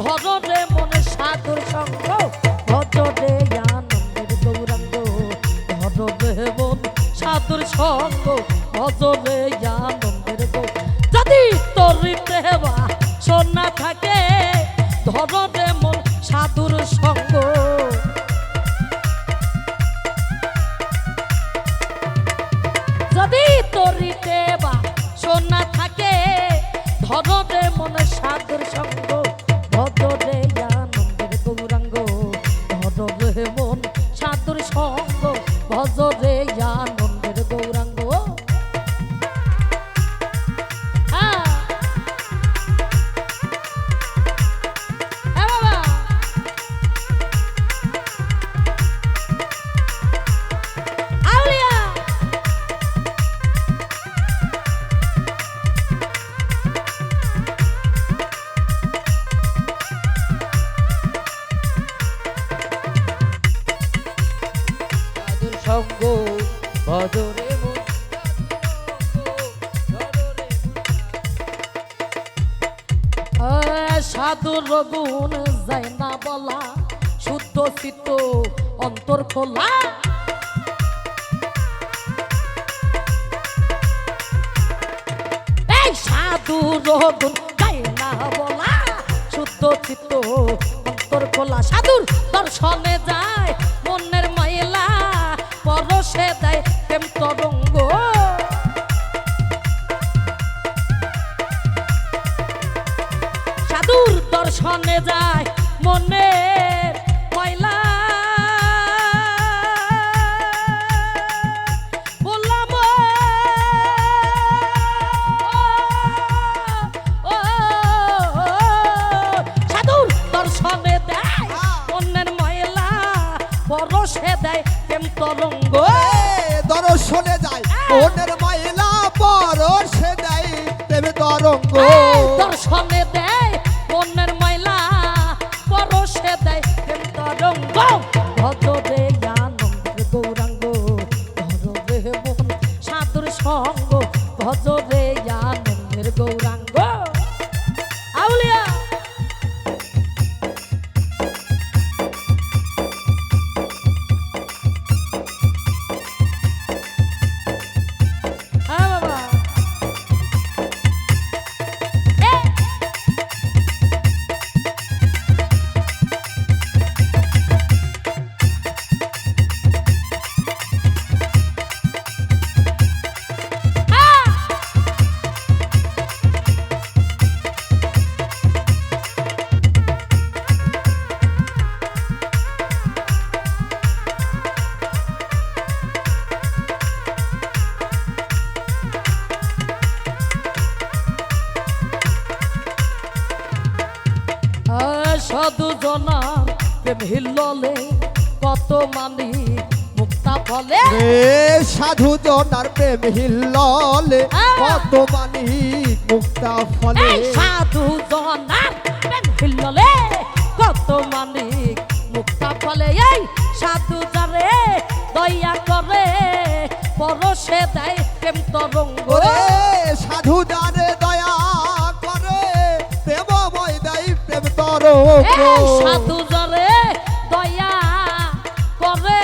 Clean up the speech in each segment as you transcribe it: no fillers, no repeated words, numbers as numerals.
ধরে মনে সাধুর সঙ্গ ভজরে আনন্দের গৌরাঙ্গ ধরে মন সাধুর সঙ্গ ভজরে আনন্দের গৌ যদি তরিতে বা সোনা থাকে ধরে মন সাধুর সঙ্গ যদি তরিতে বা সোনা থাকে ধরে মন সাধুর সঙ্গ ভজরে আনন্দের গৌরাঙ্গ ধরে মন সাধুর সঙ্গ ভজরে আনন্দের গৌরাঙ্গ সঙ্গ ভজরে মন সাধুর গুণ যায় না বলা শুদ্ধ চিত্ত অন্তর খোলা এই সাধুর গুণ যায় না বলা শুদ্ধ চিত্ত অন্তর খোলা সাধুর দর্শনে যায় মনের মাইলা পরশে দেয় প্রেম তরঙ্গ সাধুর দর্শনে যায় মনের ময়লা বললাম সাধুর দর্শনে দেয় মনের ময়লা পরশে দেয় প্রেম তরঙ্গ দর্শনে যায় মনের ময়লা পরশে দেয় প্রেম তরঙ্গ দর্শনে দেয় মনের ময়লা পরশে দেয় প্রেম তরঙ্গ ভজরে আনন্দের গৌরাঙ্গ ধরে মন সাধুর সঙ্গ ভজরে আনন্দের গৌরাঙ্গ আউলিয়া সাধু জনার প্রেম হিল্ললে কত মানি মুক্তা ফলে সাধু জনার প্রেম হিল্ললে কত মানি মুক্তা ফলে সাধু জনার প্রেম হিল্ললে কত মানি মুক্তা ফলে এই সাধু যারে দয়া করে পরশে দেয় প্রেম তরঙ্গ সাধু যারে দয়া করে প্রেমময় দেয় প্রেম তরঙ্গ সাধু যারে দয়া করে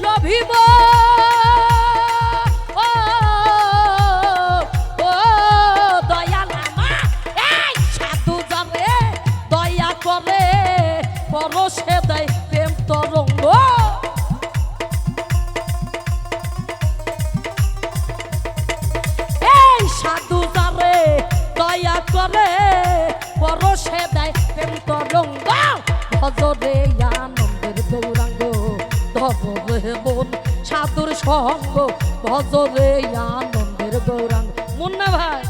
লভিব দয়া নামা এই সাধু যারে দয়া করে পরশে দেয় প্রেম তরঙ্গ এই সাধু যারে দয়া করে পরশে দেয় প্রেম তরঙ্গ ভজরে আনন্দের গৌরাঙ্গ ধরে মন সাধুর সঙ্গ ভজরে আনন্দের গৌরাঙ্গ মুন্না ভাই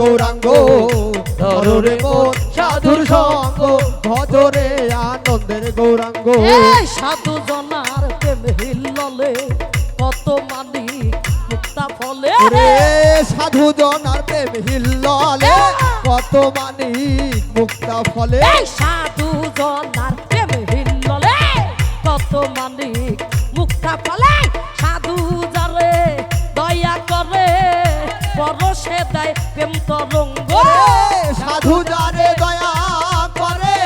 গৌরাঙ্গ ধরে মন সাধুর সঙ্গ ভজরে আনন্দের গৌরাঙ্গ এই সাধু জনার প্রেম হিল্ললে কত মানি মুক্তা ফলে রে সাধু জনার প্রেম হিল্ললে কত মানিক মুক্তা ফলে এই সাধু জনার প্রেম হিল্ললে কত মানি মুক্তা ফলে সাধু যারে দয়া করে পরশে দেয় প্রেম তরঙ্গ সাধু যারে দয়া করে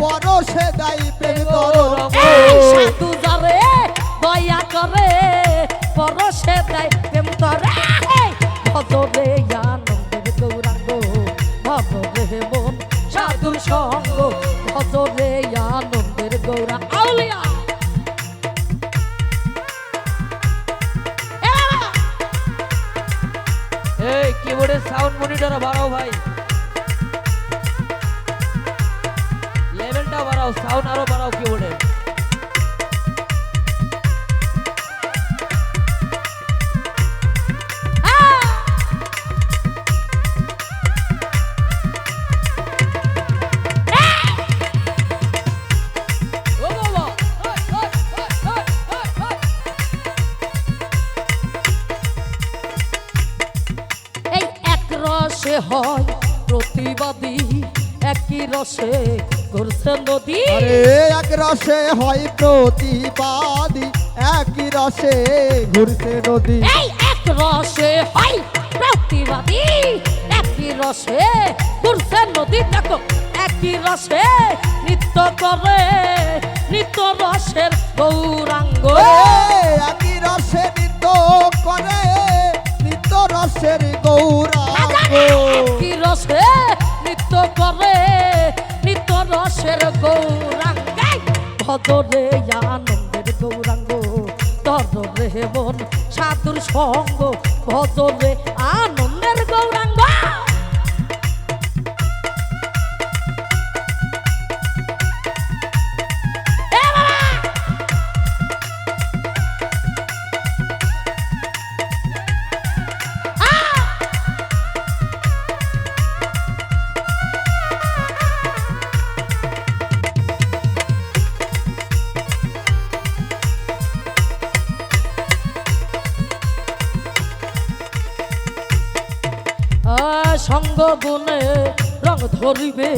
পরশে দেয় প্রেম তরঙ্গ এই সাধু যারে দয়া করে পরশে দেয় প্রেম তরঙ্গ ভজরে আনন্দের গৌরাঙ্গ ভজরে মন সাধুর সঙ্গ ভজরে আনন্দের গৌরাঙ্গ আউলিয়া এই কিবোর্ডের সাউন্ড মনিটর বাড়াও ভাই, লেভেলটা বাড়াও, সাউন্ড আরো বাড়াও কিবোর্ডে। ও বাবা, এই এক রসে হয় প্রতিবাদী একই রসে ঘুরছে নদী আরে এক রসে হয় প্রতিবাদী একই রসে ঘুরছে নদী এই এক রসে হয় প্রতিবাদী একই রসে ঘুরছে নদী দেখো একই রসে নৃত্য করে নৃত্য রসের গৌরাঙ্গ একই রসে নৃত্য করে নৃত্য রসের গৌরাঙ্গ একই রসে নৃত্য করে নৃত্য রসের গৌরাঙ্গ ভজরে আনন্দের গৌরাঙ্গ তরে মন সাধুর সঙ্গ ভজরে আনন্দের গৌরাঙ্গ এ বাবা! সঙ্গ গুণে রং ধরিবে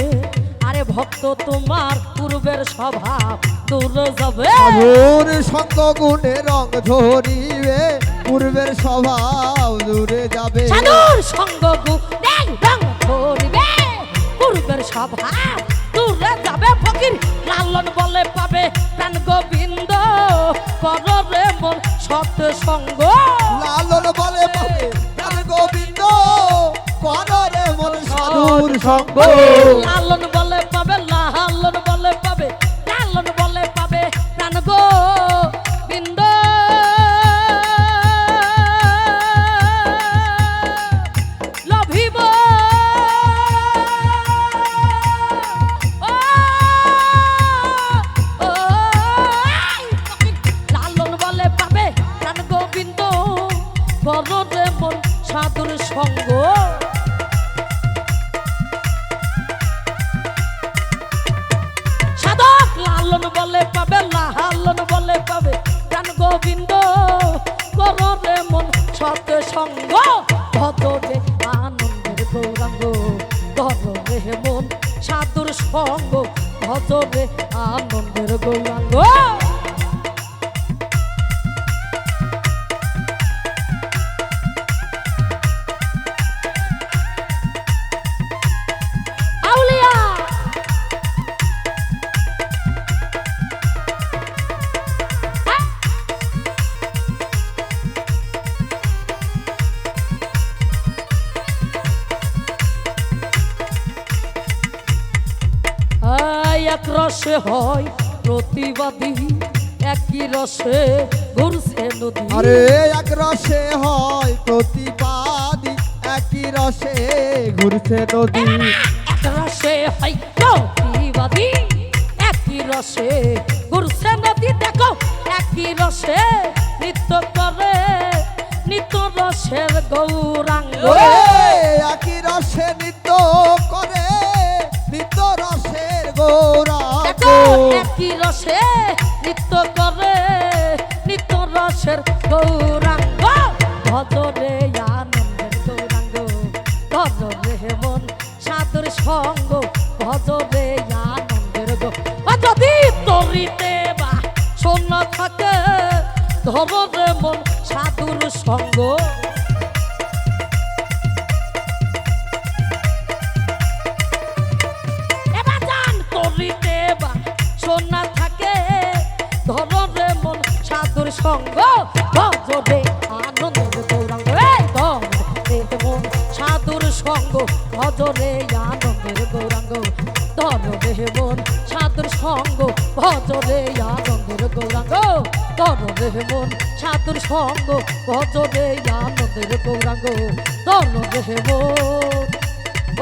আরে ভক্ত তোমার পূর্বের স্বভাব দূরে যাবে সাধুর সঙ্গ গুণে রং ধরিবে পূর্বের স্বভাব দূরে যাবে সাধুর সঙ্গ গুণে রং ধরিবে পূর্বের স্বভাব দূরে যাবে ফকির লালন বলে পাবে প্রাণ গোবিন্দ কররে মন সৎ সঙ্গ লালন বলে পাবে প্রাণ গোবিন্দ কররে মন সাধুর সঙ্গ লালন বলে পাবে লালন বলে পাবে লালন বলে পাবে প্রাণ গোবিন্দ লভিব ও, ও, লালন বলে পাবে প্রাণ গোবিন্দ কররে মন সাধুর সঙ্গ সাধক লালন বলে পাবে লালন বলে পাবে প্রাণ গোবিন্দ কররে মন সৎ সঙ্গ ভজরে আনন্দের গৌরাঙ্গ কররে মন সাধুর সঙ্গ ভজরে আনন্দের গৌরাঙ্গ আউলিয়া এক রসে হয় প্রতিবাদী একই রসে ঘুরছে নদী আরে এক রসে হয় প্রতিবাদী একই রসে ঘুরছে নদী এক রসে হয় প্রতিবাদী একই রসে ঘুরছে নদী দেখো একই রসে নৃত্য করে নৃত্য রসে রসের গৌরাঙ্গ একই রসে নৃত্য করে নৃত্য রসের গৌরাঙ্গ একই রসে নৃত্য করে নৃত্য রসের গৌরাঙ্গ ভজরে আনন্দের গৌরাঙ্গ ভজরে মন সাধুর সঙ্গ ভজরে আনন্দের যদি তরিতে বা শোনা থাকে ধরে মন সাধুর সঙ্গ এবার জান তরিতে বা শোনা থাকে ধরে মন সাধুর সঙ্গ ভজরে আনন্দের গৌরাঙ্গ ধরে মন সাধুর সঙ্গ ভজরে আনন্দের গৌরাঙ্গ ধরে মন সাধুর সঙ্গ ভজরে আনন্দের গৌরাঙ্গ ধরে মন সাধুর সঙ্গ ভজরে আনন্দের গৌরাঙ্গ ধরে মন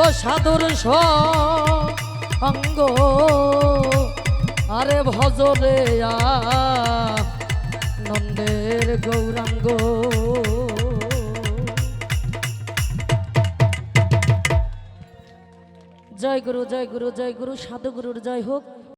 ও সাধুর সঙ্গ আরে ভজরে আনন্দের গৌরাঙ্গ জয় গুরু জয় গুরু জয় গুরু সাধু গুরুর জয় হোক।